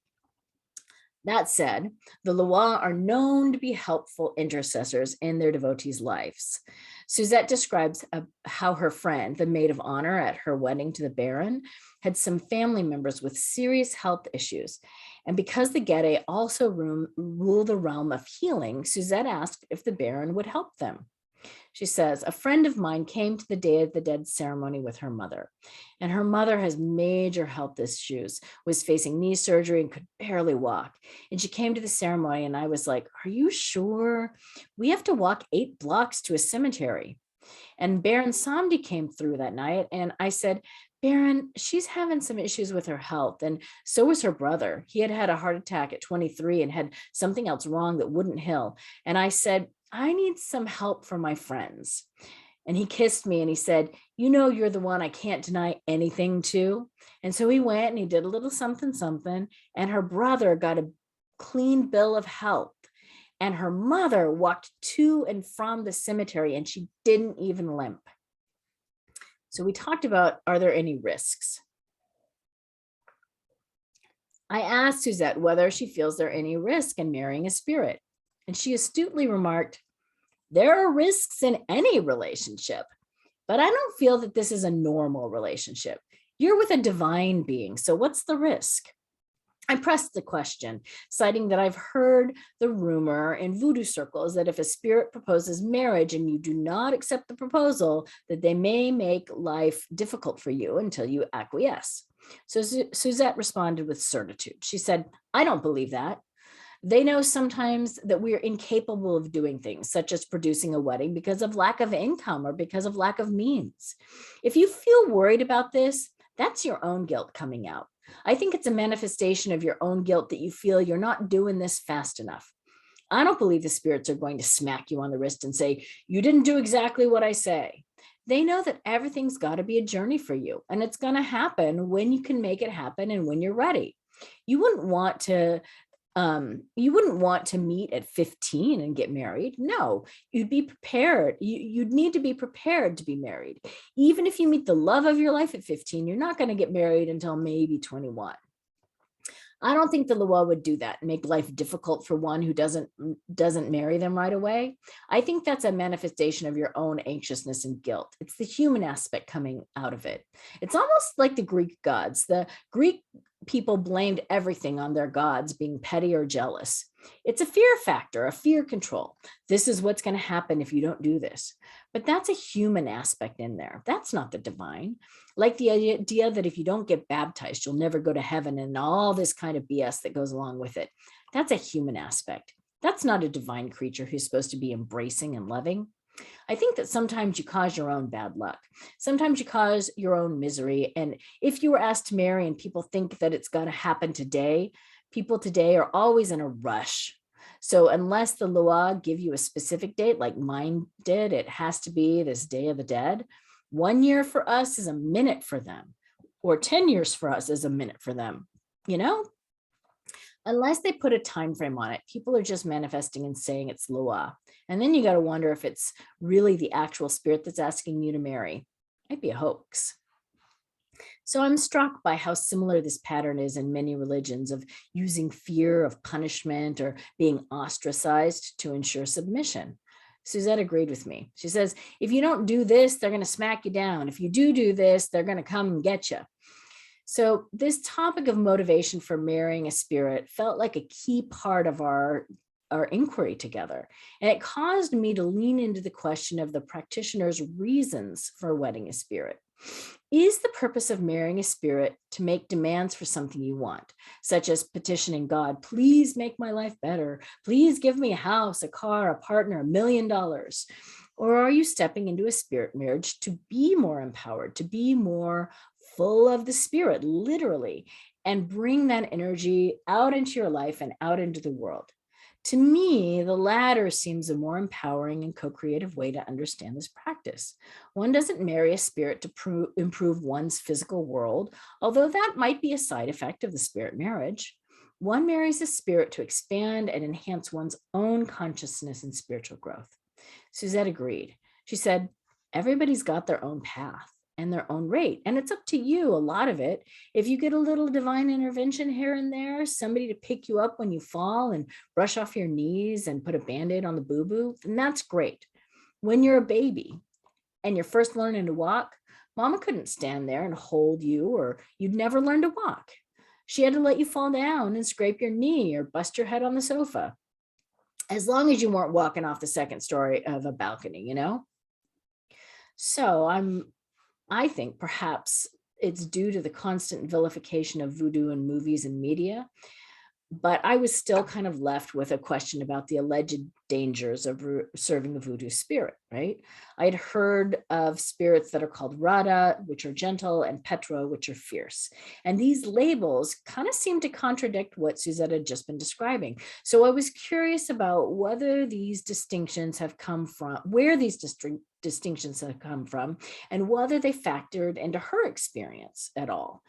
That said, the Loa are known to be helpful intercessors in their devotees' lives. Suzette describes how her friend, the maid of honor at her wedding to the Baron, had some family members with serious health issues. And because the Gede also rule the realm of healing, Suzette asked if the Baron would help them. She says, a friend of mine came to the Day of the Dead ceremony with her mother, and her mother has major health issues, was facing knee surgery and could barely walk. And she came to the ceremony and I was like, are you sure? We have to walk 8 blocks to a cemetery. And Baron Samdi came through that night and I said, Baron, she's having some issues with her health, and so was her brother. He had had a heart attack at 23 and had something else wrong that wouldn't heal. And I said, I need some help from my friends. And he kissed me and he said, you know, you're the one I can't deny anything to. And so he went and he did a little something, and her brother got a clean bill of health. And her mother walked to and from the cemetery and she didn't even limp. So we talked about, are there any risks? I asked Suzette whether she feels there any risk in marrying a spirit, and she astutely remarked, there are risks in any relationship, but I don't feel that this is a normal relationship. You're with a divine being, so what's the risk? I pressed the question, citing that I've heard the rumor in voodoo circles that if a spirit proposes marriage and you do not accept the proposal, that they may make life difficult for you until you acquiesce. So Suzette responded with certitude. She said, I don't believe that. They know sometimes that we are incapable of doing things, such as producing a wedding because of lack of income or because of lack of means. If you feel worried about this, that's your own guilt coming out. I think it's a manifestation of your own guilt that you feel you're not doing this fast enough. I don't believe the spirits are going to smack you on the wrist and say, you didn't do exactly what I say. They know that everything's got to be a journey for you, and it's going to happen when you can make it happen and when you're ready. You wouldn't want to meet at 15 and get married. No, you'd be prepared. You'd need to be prepared to be married. Even if you meet the love of your life at 15, you're not going to get married until maybe 21. I don't think the law would do that, make life difficult for one who doesn't marry them right away. I think that's a manifestation of your own anxiousness and guilt. It's the human aspect coming out of it. It's almost like the Greek gods. The Greek people blamed everything on their gods being petty or jealous. It's a fear factor, a fear control. This is what's going to happen if you don't do this. But that's a human aspect in there. That's not the divine. Like the idea that if you don't get baptized, you'll never go to heaven and all this kind of BS that goes along with it. That's a human aspect. That's not a divine creature who's supposed to be embracing and loving. I think that sometimes you cause your own bad luck. Sometimes you cause your own misery. And if you were asked to marry and people think that it's going to happen today, people today are always in a rush. So unless the law give you a specific date, like mine did, it has to be this Day of the Dead. 1 year for us is a minute for them, or 10 years for us is a minute for them, you know? Unless they put a time frame on it, people are just manifesting and saying it's law. And then you got to wonder if it's really the actual spirit that's asking you to marry. Might be a hoax. So I'm struck by how similar this pattern is in many religions of using fear of punishment or being ostracized to ensure submission. Suzette agreed with me. She says, if you don't do this, they're going to smack you down. If you do this, they're going to come and get you. So this topic of motivation for marrying a spirit felt like a key part of our inquiry together. And it caused me to lean into the question of the practitioner's reasons for wedding a spirit. Is the purpose of marrying a spirit to make demands for something you want, such as petitioning God, please make my life better, please give me a house, a car, a partner, $1 million? Or are you stepping into a spirit marriage to be more empowered, to be more full of the spirit, literally, and bring that energy out into your life and out into the world? To me, the latter seems a more empowering and co-creative way to understand this practice. One doesn't marry a spirit to improve one's physical world, although that might be a side effect of the spirit marriage. One marries a spirit to expand and enhance one's own consciousness and spiritual growth. Suzette agreed. She said, everybody's got their own path and their own rate. And it's up to you, a lot of it. If you get a little divine intervention here and there, somebody to pick you up when you fall and brush off your knees and put a Band-Aid on the boo-boo, then that's great. When you're a baby and you're first learning to walk, mama couldn't stand there and hold you, or you'd never learn to walk. She had to let you fall down and scrape your knee or bust your head on the sofa, as long as you weren't walking off the second story of a balcony, you know? So I think perhaps it's due to the constant vilification of voodoo in movies and media, but I was still kind of left with a question about the alleged dangers of serving a voodoo spirit, right? I'd heard of spirits that are called Rada, which are gentle, and Petro, which are fierce. And these labels kind of seem to contradict what Suzette had just been describing. So I was curious about whether these distinctions have come from, where these distinctions have come from, and whether they factored into her experience at all.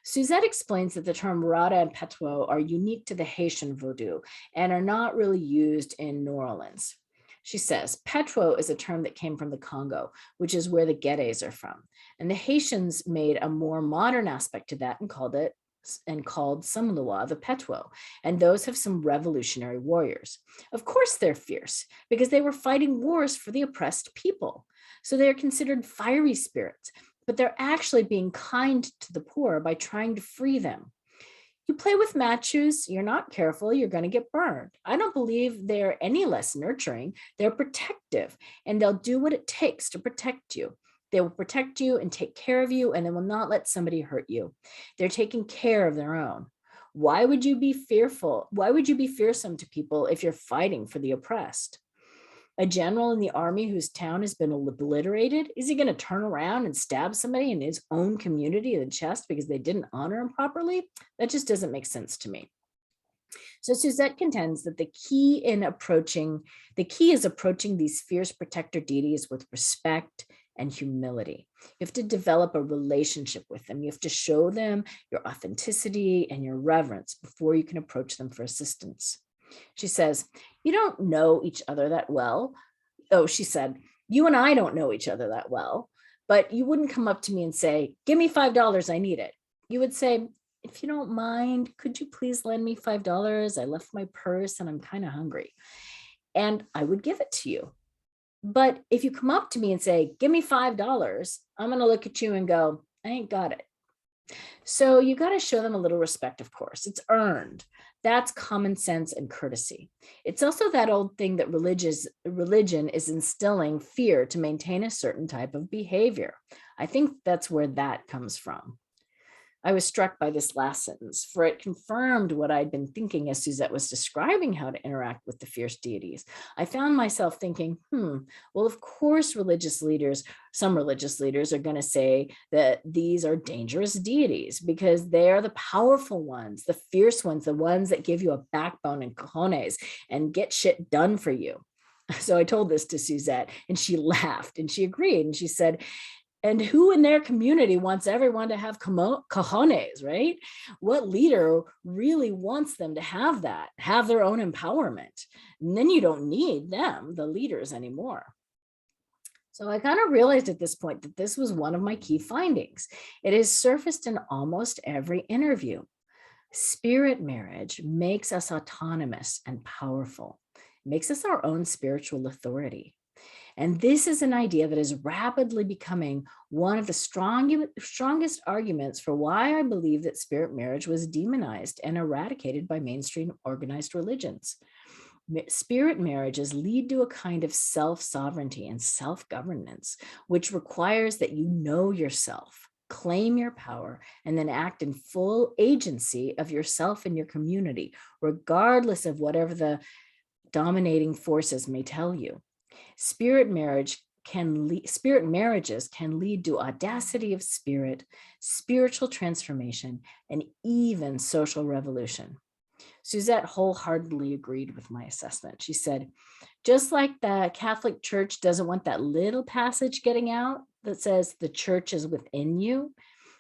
Suzette explains that the term Rada and Petro are unique to the Haitian Vodou and are not really used in New Orleans. She says, Petro is a term that came from the Congo, which is where the Gedes are from. And the Haitians made a more modern aspect to that and called it and called Samlua the Petwo, and those have some revolutionary warriors. Of course, they're fierce because they were fighting wars for the oppressed people. So they are considered fiery spirits, but they're actually being kind to the poor by trying to free them. You play with matches, you're not careful, you're going to get burned. I don't believe they're any less nurturing. They're protective, and they'll do what it takes to protect you. They will protect you and take care of you, and they will not let somebody hurt you. They're taking care of their own. Why would you be fearful? Why would you be fearsome to people if you're fighting for the oppressed? A general in the army whose town has been obliterated, is he going to turn around and stab somebody in his own community in the chest because they didn't honor him properly? That just doesn't make sense to me. So Suzette contends that the key is approaching these fierce protector deities with respect and humility. You have to develop a relationship with them. You have to show them your authenticity and your reverence before you can approach them for assistance. She says, you don't know each other that well. Oh, she said, you and I don't know each other that well, but you wouldn't come up to me and say, give me $5, I need it. You would say, if you don't mind, could you please lend me $5? I left my purse and I'm kind of hungry. And I would give it to you. But if you come up to me and say, give me $5, I'm going to look at you and go, I ain't got it. So you got to show them a little respect, of course. It's earned. That's common sense and courtesy. It's also that old thing that religion is instilling fear to maintain a certain type of behavior. I think that's where that comes from. I was struck by this last sentence, for it confirmed what I'd been thinking as Suzette was describing how to interact with the fierce deities. I found myself thinking, well, of course, some religious leaders are going to say that these are dangerous deities because they are the powerful ones, the fierce ones, the ones that give you a backbone and cojones and get shit done for you. So I told this to Suzette and she laughed and she agreed. And she said, and who in their community wants everyone to have cojones, right? What leader really wants them to have that, have their own empowerment? And then you don't need them, the leaders, anymore. So I kind of realized at this point that this was one of my key findings. It has surfaced in almost every interview. Spirit marriage makes us autonomous and powerful. It makes us our own spiritual authority. And this is an idea that is rapidly becoming one of the strongest arguments for why I believe that spirit marriage was demonized and eradicated by mainstream organized religions. Spirit marriages lead to a kind of self-sovereignty and self-governance, which requires that you know yourself, claim your power, and then act in full agency of yourself and your community, regardless of whatever the dominating forces may tell you. Spirit marriages can lead to audacity of spirit, spiritual transformation, and even social revolution. Suzette wholeheartedly agreed with my assessment. She said, just like the Catholic Church doesn't want that little passage getting out that says the church is within you,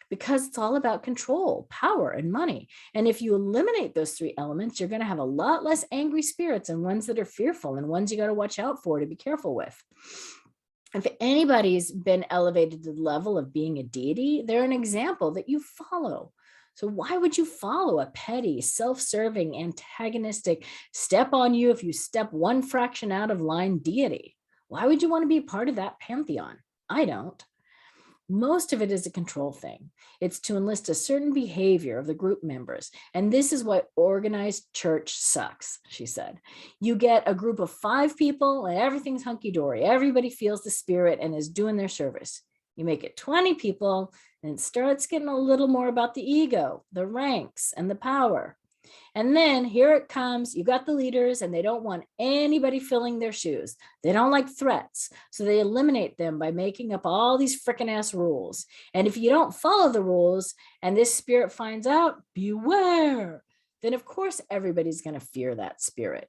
because it's all about control, power, and money. And if you eliminate those three elements, you're going to have a lot less angry spirits and ones that are fearful and ones you got to watch out for to be careful with. If anybody's been elevated to the level of being a deity, they're an example that you follow. So why would you follow a petty, self-serving, antagonistic, step on you if you step one fraction out of line deity? Why would you want to be part of that pantheon? I don't. Most of it is a control thing. It's to enlist a certain behavior of the group members. And this is why organized church sucks, she said. You get a group of 5 people and everything's hunky-dory. Everybody feels the spirit and is doing their service. You make it 20 people and it starts getting a little more about the ego, the ranks, and the power. And then here it comes, you got the leaders and they don't want anybody filling their shoes. They don't like threats. So they eliminate them by making up all these frickin' ass rules. And if you don't follow the rules and this spirit finds out, beware, then of course everybody's going to fear that spirit.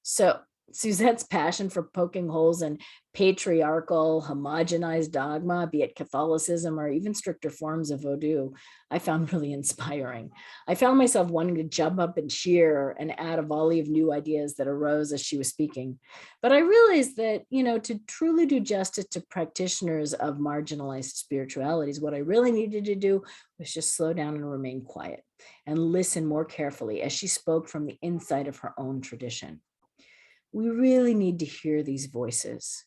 So Suzette's passion for poking holes in patriarchal, homogenized dogma, be it Catholicism or even stricter forms of Vodou, I found really inspiring. I found myself wanting to jump up and cheer and add a volley of new ideas that arose as she was speaking. But I realized that, to truly do justice to practitioners of marginalized spiritualities, what I really needed to do was just slow down and remain quiet and listen more carefully as she spoke from the inside of her own tradition. We really need to hear these voices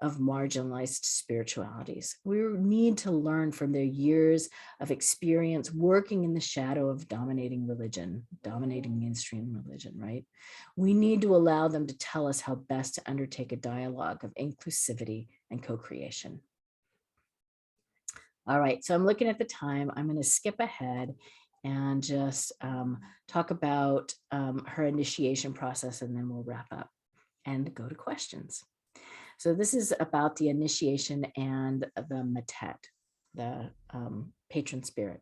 of marginalized spiritualities. We need to learn from their years of experience working in the shadow of dominating religion, dominating mainstream religion, right? We need to allow them to tell us how best to undertake a dialogue of inclusivity and co-creation. All right, so I'm looking at the time. I'm going to skip ahead and just talk about her initiation process, and then we'll wrap up and go to questions. So this is about the initiation and the matet, the patron spirit.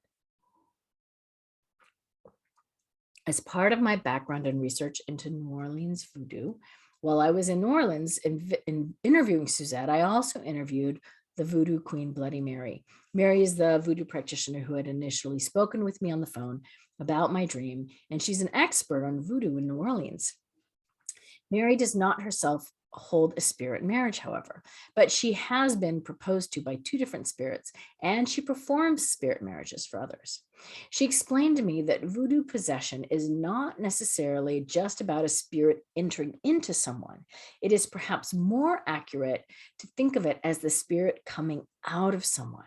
As part of my background and research into New Orleans voodoo, while I was in New Orleans in interviewing Suzette, I also interviewed the voodoo queen, Bloody Mary. Mary is the voodoo practitioner who had initially spoken with me on the phone about my dream, and she's an expert on voodoo in New Orleans. Mary does not herself hold a spirit marriage, however, but she has been proposed to by 2 different spirits, and she performs spirit marriages for others. She explained to me that voodoo possession is not necessarily just about a spirit entering into someone. It is perhaps more accurate to think of it as the spirit coming out of someone.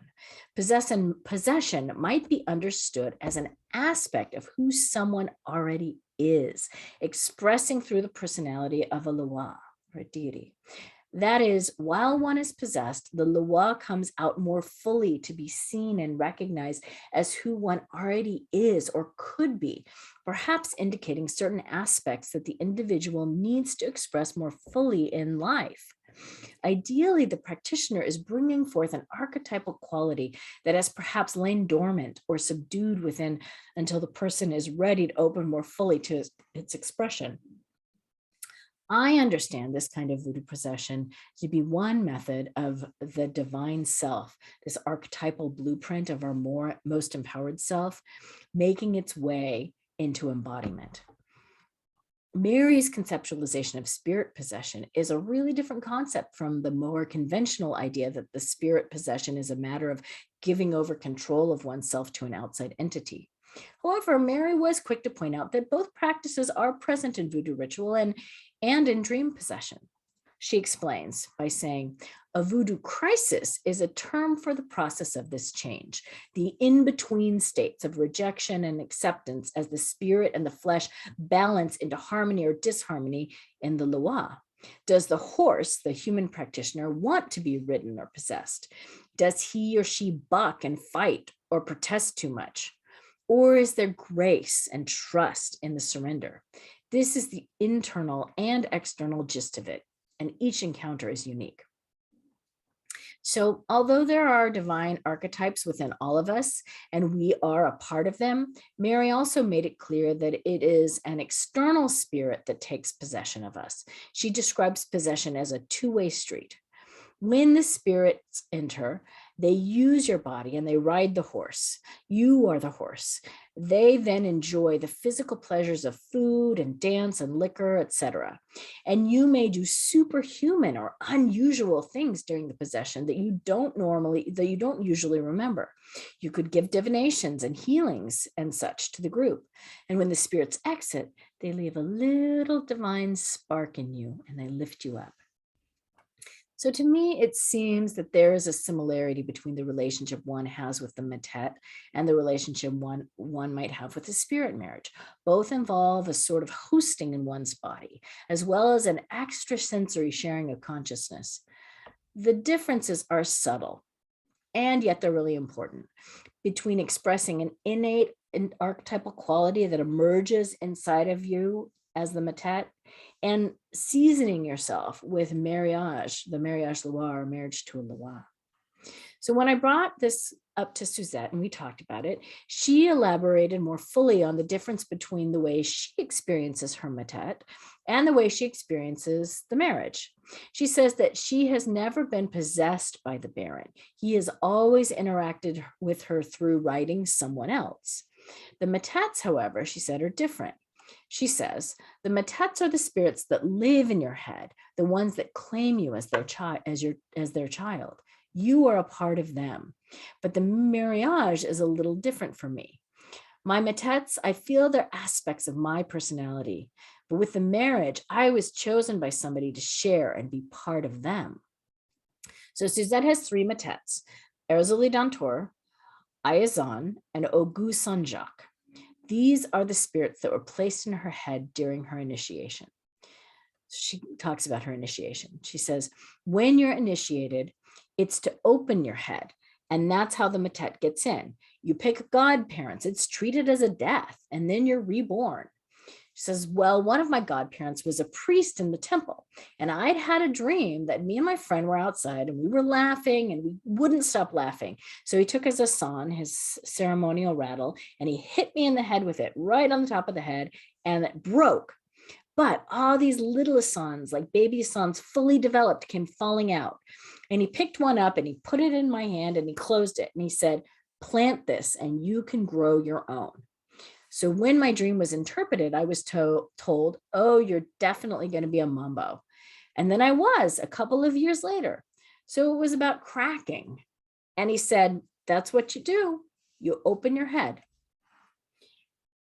Possession might be understood as an aspect of who someone already is, expressing through the personality of a Loa, or a deity. That is, while one is possessed, the Loa comes out more fully to be seen and recognized as who one already is or could be, perhaps indicating certain aspects that the individual needs to express more fully in life. Ideally, the practitioner is bringing forth an archetypal quality that has perhaps lain dormant or subdued within until the person is ready to open more fully to its expression. I understand this kind of voodoo possession to be one method of the divine self, this archetypal blueprint of our most empowered self, making its way into embodiment. Mary's conceptualization of spirit possession is a really different concept from the more conventional idea that the spirit possession is a matter of giving over control of oneself to an outside entity. However, Mary was quick to point out that both practices are present in voodoo ritual and in dream possession. She explains by saying, a voodoo crisis is a term for the process of this change, the in-between states of rejection and acceptance as the spirit and the flesh balance into harmony or disharmony in the Loa. Does the horse, the human practitioner, want to be ridden or possessed? Does he or she buck and fight or protest too much? Or is there grace and trust in the surrender? This is the internal and external gist of it, and each encounter is unique. So although there are divine archetypes within all of us, and we are a part of them, Mary also made it clear that it is an external spirit that takes possession of us. She describes possession as a two-way street. When the spirits enter, they use your body and they ride the horse. You are the horse. They then enjoy the physical pleasures of food and dance and liquor, etc. And you may do superhuman or unusual things during the possession that you don't usually remember. You could give divinations and healings and such to the group. And when the spirits exit, they leave a little divine spark in you and they lift you up. So to me, it seems that there is a similarity between the relationship one has with the matet and the relationship one might have with a spirit marriage. Both involve a sort of hosting in one's body, as well as an extrasensory sharing of consciousness. The differences are subtle, and yet they're really important, between expressing an innate and archetypal quality that emerges inside of you as the matet, and seasoning yourself with marriage, the marriage Loa, or marriage to a Loa. So when I brought this up to Suzette and we talked about it, she elaborated more fully on the difference between the way she experiences her matet and the way she experiences the marriage. She says that she has never been possessed by the Baron. He has always interacted with her through writing someone else. The matets, however, she said, are different. She says, the matets are the spirits that live in your head, the ones that claim you as their child, as their child. You are a part of them. But the marriage is a little different for me. My matets, I feel they're aspects of my personality. But with the marriage, I was chosen by somebody to share and be part of them. So Suzette has three matets, Erzuli Dantour, Ayazan, and Ogu Sanjak. These are the spirits that were placed in her head during her initiation. She talks about her initiation. She says, when you're initiated, it's to open your head. And that's how the matet gets in. You pick godparents. It's treated as a death, and then you're reborn. She says, well, one of my godparents was a priest in the temple, and I'd had a dream that me and my friend were outside and we were laughing and we wouldn't stop laughing. So he took his asan, his ceremonial rattle, and he hit me in the head with it, right on the top of the head, and it broke. But all these little asans, like baby asans, fully developed, came falling out. And he picked one up and he put it in my hand and he closed it. And he said, plant this and you can grow your own. So when my dream was interpreted, I was told, oh, you're definitely going to be a mambo. And then I was a couple of years later. So it was about cracking. And he said, that's what you do. You open your head.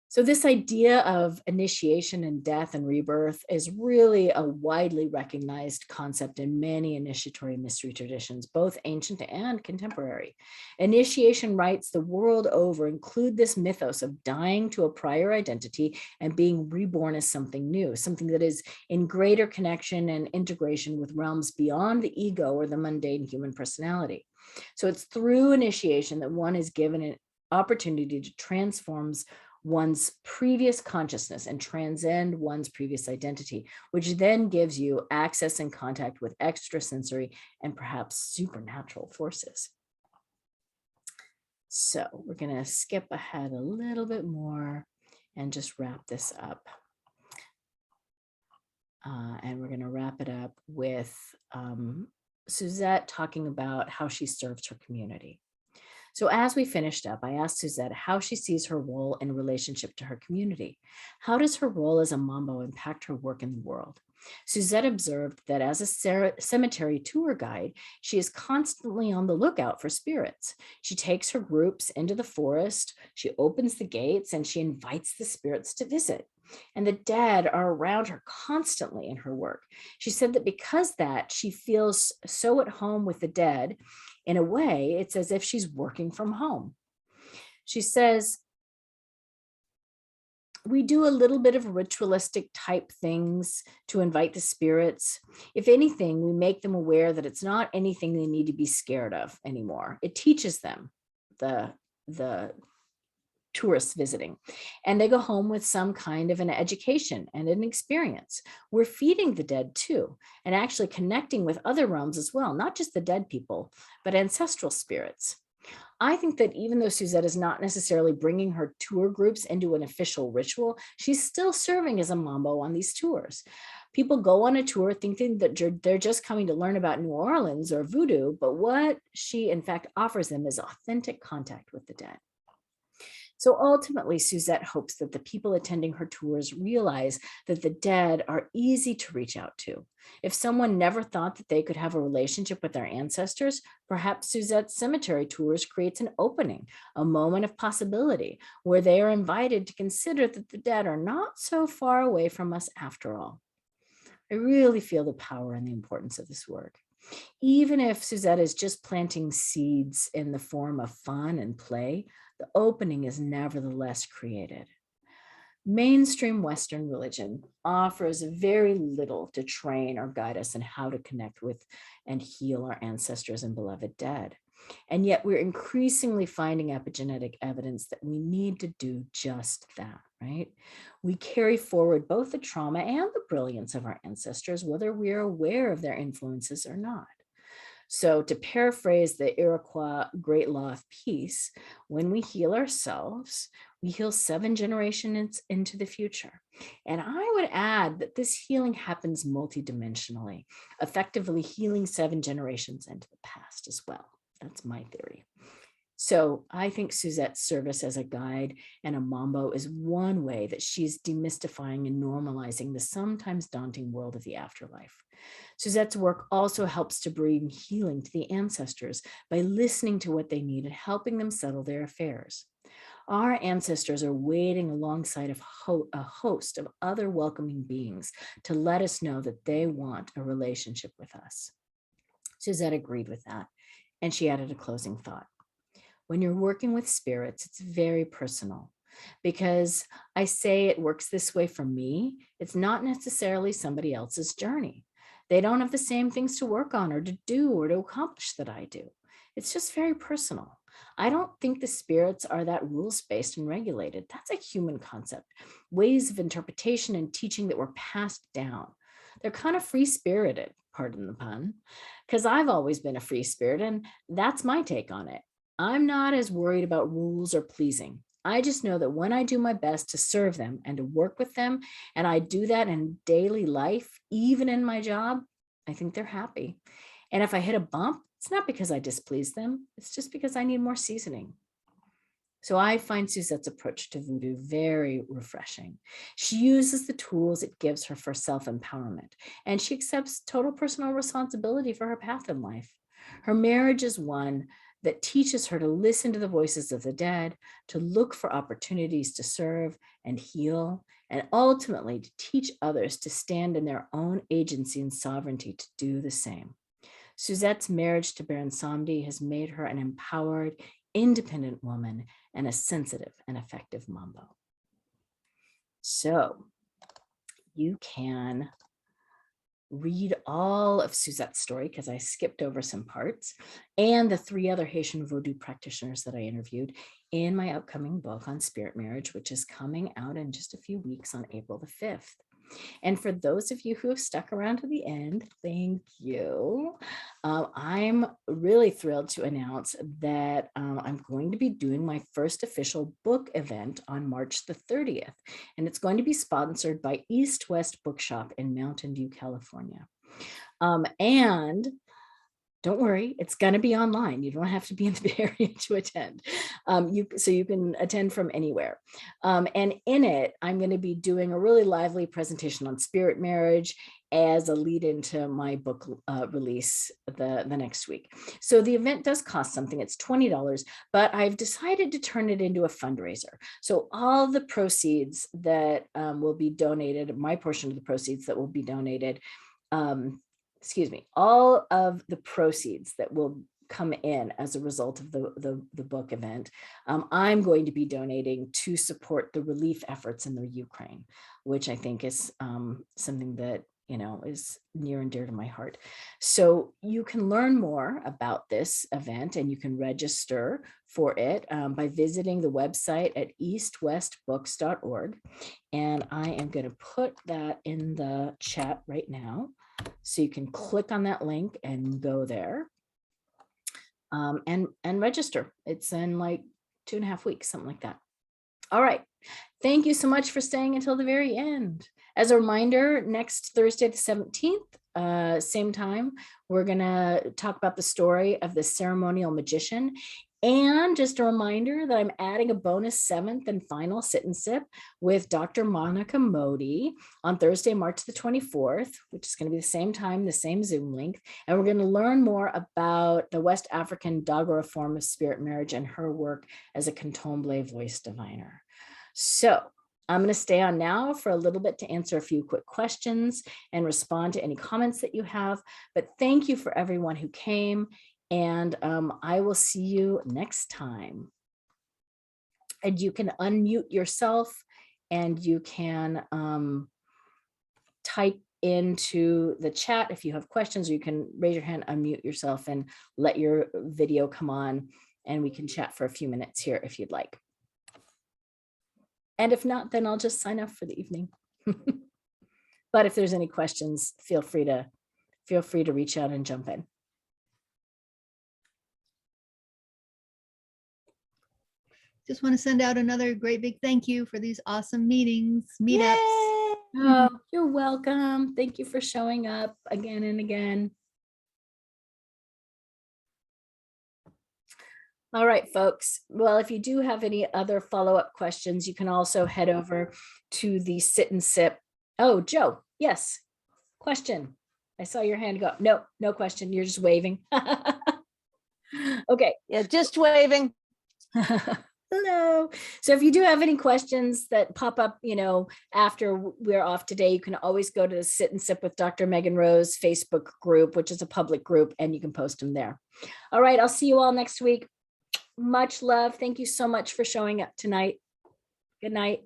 So this idea of initiation and death and rebirth is really a widely recognized concept in many initiatory mystery traditions, both ancient and contemporary. Initiation rites the world over include this mythos of dying to a prior identity and being reborn as something new, something that is in greater connection and integration with realms beyond the ego or the mundane human personality. So it's through initiation that one is given an opportunity to transform one's previous consciousness and transcend one's previous identity, which then gives you access and contact with extrasensory and perhaps supernatural forces. So we're going to skip ahead a little bit more and just wrap this up. And we're going to wrap it up with Suzette talking about how she serves her community. So as we finished up, I asked Suzette how she sees her role in relationship to her community. How does her role as a mambo impact her work in the world? Suzette observed that as a cemetery tour guide, she is constantly on the lookout for spirits. She takes her groups into the forest, she opens the gates, and she invites the spirits to visit. And the dead are around her constantly in her work. She said that because that, she feels so at home with the dead. In a way, it's as if she's working from home. She says, we do a little bit of ritualistic type things to invite the spirits. If anything, we make them aware that it's not anything they need to be scared of anymore. It teaches them, the tourists visiting, and they go home with some kind of an education and an experience. We're feeding the dead too, and actually connecting with other realms as well, not just the dead people, but ancestral spirits. I think that even though Suzette is not necessarily bringing her tour groups into an official ritual, she's still serving as a mambo on these tours. People go on a tour thinking that they're just coming to learn about New Orleans or voodoo, but what she in fact offers them is authentic contact with the dead. So ultimately, Suzette hopes that the people attending her tours realize that the dead are easy to reach out to. If someone never thought that they could have a relationship with their ancestors, perhaps Suzette's cemetery tours creates an opening, a moment of possibility, where they are invited to consider that the dead are not so far away from us after all. I really feel the power and the importance of this work. Even if Suzette is just planting seeds in the form of fun and play, the opening is nevertheless created. Mainstream Western religion offers very little to train or guide us in how to connect with and heal our ancestors and beloved dead. And yet we're increasingly finding epigenetic evidence that we need to do just that, right? We carry forward both the trauma and the brilliance of our ancestors, whether we are aware of their influences or not. So to paraphrase the Iroquois great law of peace, when we heal ourselves, we heal 7 generations into the future. And I would add that this healing happens multidimensionally, effectively healing 7 generations into the past as well. That's my theory. So I think Suzette's service as a guide and a mambo is one way that she's demystifying and normalizing the sometimes daunting world of the afterlife. Suzette's work also helps to bring healing to the ancestors by listening to what they need and helping them settle their affairs. Our ancestors are waiting alongside of a host of other welcoming beings to let us know that they want a relationship with us. Suzette agreed with that, and she added a closing thought. When you're working with spirits, it's very personal, because I say it works this way for me. It's not necessarily somebody else's journey. They don't have the same things to work on or to do or to accomplish that I do. It's just very personal. I don't think the spirits are that rules-based and regulated. That's a human concept, ways of interpretation and teaching that were passed down. They're kind of free-spirited, pardon the pun, because I've always been a free spirit, and that's my take on it. I'm not as worried about rules or pleasing. I just know that when I do my best to serve them and to work with them, and I do that in daily life, even in my job, I think they're happy. And if I hit a bump, it's not because I displease them. It's just because I need more seasoning. So I find Suzette's approach to voodoo very refreshing. She uses the tools it gives her for self-empowerment, and she accepts total personal responsibility for her path in life. Her marriage is one that teaches her to listen to the voices of the dead, to look for opportunities to serve and heal, and ultimately to teach others to stand in their own agency and sovereignty to do the same. Suzette's marriage to Baron Samedi has made her an empowered, independent woman and a sensitive and effective mambo. So you can read all of Suzette's story, because I skipped over some parts, and the 3 other Haitian Vodou practitioners that I interviewed in my upcoming book on spirit marriage, which is coming out in just a few weeks on April the 5th. And for those of you who have stuck around to the end, thank you. I'm really thrilled to announce that I'm going to be doing my first official book event on March the 30th, and it's going to be sponsored by East West Bookshop in Mountain View, California. And don't worry, it's going to be online. You don't have to be in the Bay Area to attend. So you can attend from anywhere. And in it, I'm going to be doing a really lively presentation on spirit marriage as a lead into my book release the next week. So the event does cost something. It's $20, but I've decided to turn it into a fundraiser. So all the proceeds that will be donated, my portion of the proceeds that will be donated, all of the proceeds that will come in as a result of the book event, I'm going to be donating to support the relief efforts in the Ukraine, which I think is something that, you know, is near and dear to my heart. So you can learn more about this event and you can register for it by visiting the website at eastwestbooks.org. And I am going to put that in the chat right now. So you can click on that link and go there and register. It's in like 2.5 weeks, something like that. All right. Thank you so much for staying until the very end. As a reminder, next Thursday, the 17th, same time, we're going to talk about the story of the ceremonial magician. And just a reminder that I'm adding a bonus 7th and final sit and sip with Dr. Monica Modi on Thursday, March the 24th, which is going to be the same time, the same Zoom link. And we're going to learn more about the West African Dagara form of spirit marriage and her work as a candomblé voice diviner. So I'm going to stay on now for a little bit to answer a few quick questions and respond to any comments that you have. But thank you for everyone who came. And I will see you next time. And you can unmute yourself and you can type into the chat if you have questions, or you can raise your hand, unmute yourself and let your video come on, and we can chat for a few minutes here if you'd like. And if not, then I'll just sign off for the evening. But if there's any questions, feel free to reach out and jump in. just want to send out another great big thank you for these awesome meetings, meetups. Yay! Oh, you're welcome. Thank you for showing up again and again. All right, folks. Well, if you do have any other follow-up questions, you can also head over to the Sit and Sip. Oh, Joe, yes, question. I saw your hand go. No, no question. You're just waving. Okay. Yeah, just waving. Hello. So if you do have any questions that pop up, after we're off today, you can always go to the Sit and Sip with Dr. Megan Rose Facebook group, which is a public group, and you can post them there. All right. I'll see you all next week. Much love. Thank you so much for showing up tonight. Good night.